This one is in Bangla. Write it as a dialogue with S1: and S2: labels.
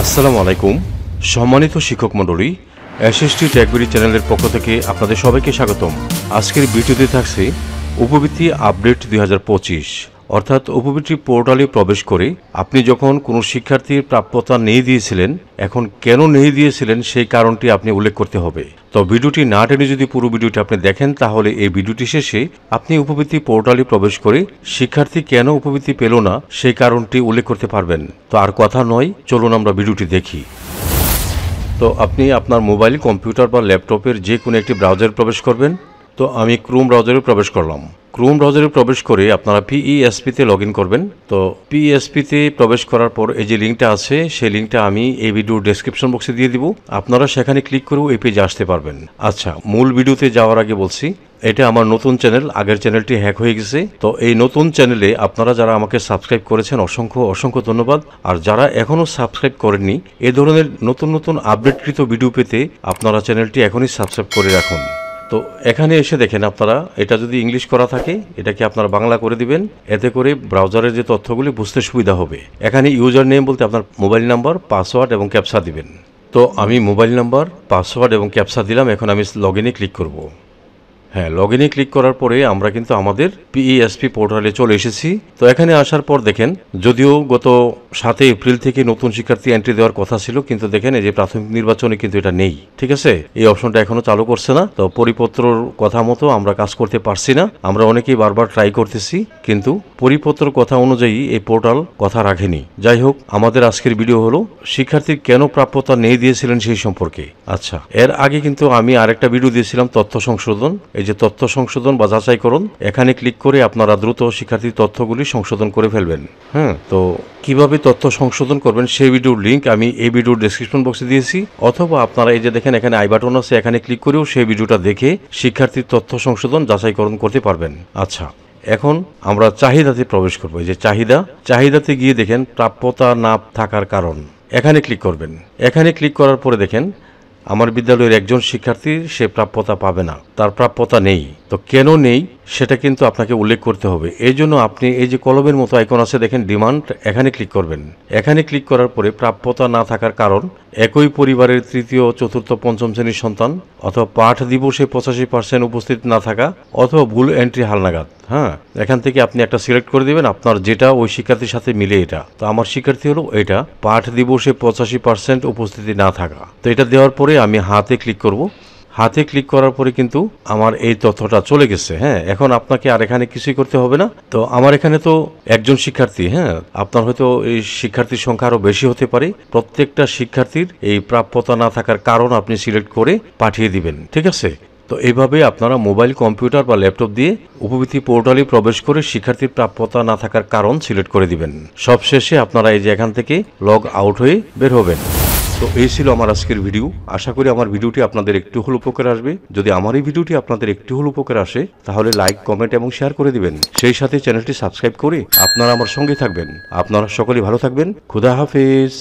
S1: আসসালামু আলাইকুম সম্মানিত শিক্ষক মণ্ডলী, এসএসটি ট্যাগবিডি চ্যানেলের পক্ষ থেকে আপনাদের সবাইকে স্বাগতম। আজকের ভিডিওতে থাকছে উপবৃত্তি আপডেট 2025, অর্থাৎ উপবৃত্তি পোর্টালে প্রবেশ করে আপনি যখন কোনো শিক্ষার্থীর প্রাপ্যতা নিয়ে দিয়েছিলেন, এখন কেন নিয়ে দিয়েছিলেন সেই কারণটি আপনি উল্লেখ করতে হবে। তো ভিডিওটি না টেনে যদি পুরো ভিডিওটি আপনি দেখেন, তাহলে এই ভিডিওটি শেষে আপনি উপবৃত্তি পোর্টালে প্রবেশ করে শিক্ষার্থী কেন উপবৃত্তি পেল না সেই কারণটি উল্লেখ করতে পারবেন। তো আর কথা নয়, চলুন আমরা ভিডিওটি দেখি। তো আপনি আপনার মোবাইল, কম্পিউটার বা ল্যাপটপের যে কোনো একটি ব্রাউজারে প্রবেশ করবেন। তো আমি ক্রোম ব্রাউজারে প্রবেশ করলাম। ক্রোম ব্রাউজারে প্রবেশ করে আপনারা পিইএসপিতে লগ ইন করবেন। তো পিইএসপিতে প্রবেশ করার পর এই যে লিঙ্কটা আছে, সেই লিঙ্কটা আমি এই ভিডিওর ডেসক্রিপশন বক্সে দিয়ে দিব। আপনারা সেখানে ক্লিক করেও এই পেজে আসতে পারবেন। আচ্ছা, মূল ভিডিওতে যাওয়ার আগে বলছি, এটা আমার নতুন চ্যানেল, আগের চ্যানেলটি হ্যাক হয়ে গেছে। তো এই নতুন চ্যানেলে আপনারা যারা আমাকে সাবস্ক্রাইব করেছেন অসংখ্য অসংখ্য ধন্যবাদ। আর যারা এখনও সাবস্ক্রাইব করেননি, এ ধরনের নতুন নতুন আপডেটকৃত ভিডিও পেতে আপনারা চ্যানেলটি এখনই সাবস্ক্রাইব করে রাখুন। তো এখানে এসে দেখেন, আপনারা এটা যদি ইংলিশ করা থাকে এটাকে আপনারা বাংলা করে দিবেন, এতে করে ব্রাউজারের যে তথ্যগুলি বুঝতে সুবিধা হবে। এখানে ইউজার নেম বলতে আপনার মোবাইল নাম্বার, পাসওয়ার্ড এবং ক্যাপচা দিবেন। তো আমি মোবাইল নাম্বার, পাসওয়ার্ড এবং ক্যাপচা দিলাম। এখন আমি লগ ইনে ক্লিক করব। হ্যাঁ, লগ ইনে ক্লিক করার পরে আমরা কিন্তু আমাদের পিইএসপি পোর্টালে চলে এসেছি। তো এখানে আসার পর দেখেন, যদিও গত 7 এপ্রিল থেকে নতুন শিক্ষার্থী এন্ট্রি দেওয়ার কথা ছিল, কিন্তু দেখেন এই যে প্রাথমিক নির্বাচনে কিন্তু এটা নেই। ঠিক আছে, এই অপশনটা এখনো চালু করছে না। তো পরিপত্রর কথা মতো আমরা কাজ করতে পারছি না। আমরা অনেকেই বারবার ট্রাই করতেছি, কিন্তু পরিপত্রর কথা অনুযায়ী এই পোর্টাল কথা রাখেনি। যাই হোক, আমাদের আজকের ভিডিও হলো শিক্ষার্থীর কেন প্রাপ্যতা নিয়ে দিয়েছিলেন সেই সম্পর্কে। আচ্ছা, এর আগে কিন্তু আমি আরেকটা ভিডিও দিয়েছিলাম তথ্য সংশোধন। এই যে তথ্য সংশোধন বা যাচাইকরণ, এখানে ক্লিক করে আপনারা দ্রুত শিক্ষার্থীর তথ্যগুলি সংশোধন করে ফেলবেন। হ্যাঁ, তো কিভাবে তথ্য সংশোধন করবেন সেই ভিডিওর লিঙ্ক আমি এই ভিডিওর ডেসক্রিপশন বক্সে দিয়েছি, অথবা আপনারা এই যে দেখেন এখানে আই বাটন আছে, এখানে ক্লিক করেও সেই ভিডিওটা দেখে শিক্ষার্থীর তথ্য সংশোধন যাচাইকরণ করতে পারবেন। আচ্ছা, এখন আমরা চাহিদাতে প্রবেশ করবো। এই যে চাহিদাতে গিয়ে দেখেন প্রাপ্যতা না থাকার কারণ, এখানে ক্লিক করবেন। এখানে ক্লিক করার পরে দেখেন আমার বিদ্যালয়ের একজন শিক্ষার্থী সে প্রাপ্যতা পাবে না, তার প্রাপ্যতা নেই। তো কেন নেই সেটা কিন্তু আপনাকে উল্লেখ করতে হবে। এই জন্য আপনি এই যে কলমের মতো আইকন আছে দেখেন, ডিমান্ড, এখানে ক্লিক করবেন। এখানে ক্লিক করার পরে প্রাপ্যতা না থাকার কারণ, একই পরিবারের তৃতীয়, চতুর্থ, পঞ্চম শ্রেণীর সন্তান, অথবা পাঠ দিবসে 85% উপস্থিত না থাকা, অথবা ভুল এন্ট্রি হালনাগাদ। হ্যাঁ, এখান থেকে আপনি একটা সিলেক্ট করে দিবেন আপনার যেটা ওই শিক্ষার্থীর সাথে মিলে। এটা তো আমার শিক্ষার্থী হলো এটা, পাঠ দিবসে 85% উপস্থিতি না থাকা। তো এটা দেওয়ার পরে আমি হাতে ক্লিক করব। হাতে ক্লিক করার পরে কিন্তু আমার এই তথ্যটা চলে গেছে। হ্যাঁ, এখন আপনাকে আর এখানে কিছুই করতে হবে না। তো আমার এখানে তো একজন শিক্ষার্থী, হ্যাঁ, আপনার হয়তো এই শিক্ষার্থীর সংখ্যা আরও বেশি হতে পারে। প্রত্যেকটা শিক্ষার্থীর এই প্রাপ্যতা না থাকার কারণ আপনি সিলেক্ট করে পাঠিয়ে দিবেন। ঠিক আছে, তো এইভাবে আপনারা মোবাইল, কম্পিউটার বা ল্যাপটপ দিয়ে উপবৃত্তি পোর্টালে প্রবেশ করে শিক্ষার্থীর প্রাপ্যতা না থাকার কারণ সিলেক্ট করে দিবেন। সবশেষে আপনারা এই যে এখান থেকে লগ আউট হয়ে বের হবেন। তো এই ছিল আমার আজকের ভিডিও। আশা করি আমার ভিডিওটি আপনাদের একটু হল উপকার আসবে। যদি আমার এই ভিডিওটি আপনাদের একটু হল উপকার আসে, তাহলে লাইক, কমেন্ট এবং শেয়ার করে দিবেন। সেই সাথে চ্যানেলটি সাবস্ক্রাইব করে আপনারা আমার সঙ্গে থাকবেন। আপনারা সকলেই ভালো থাকবেন। খুদা হাফেজ।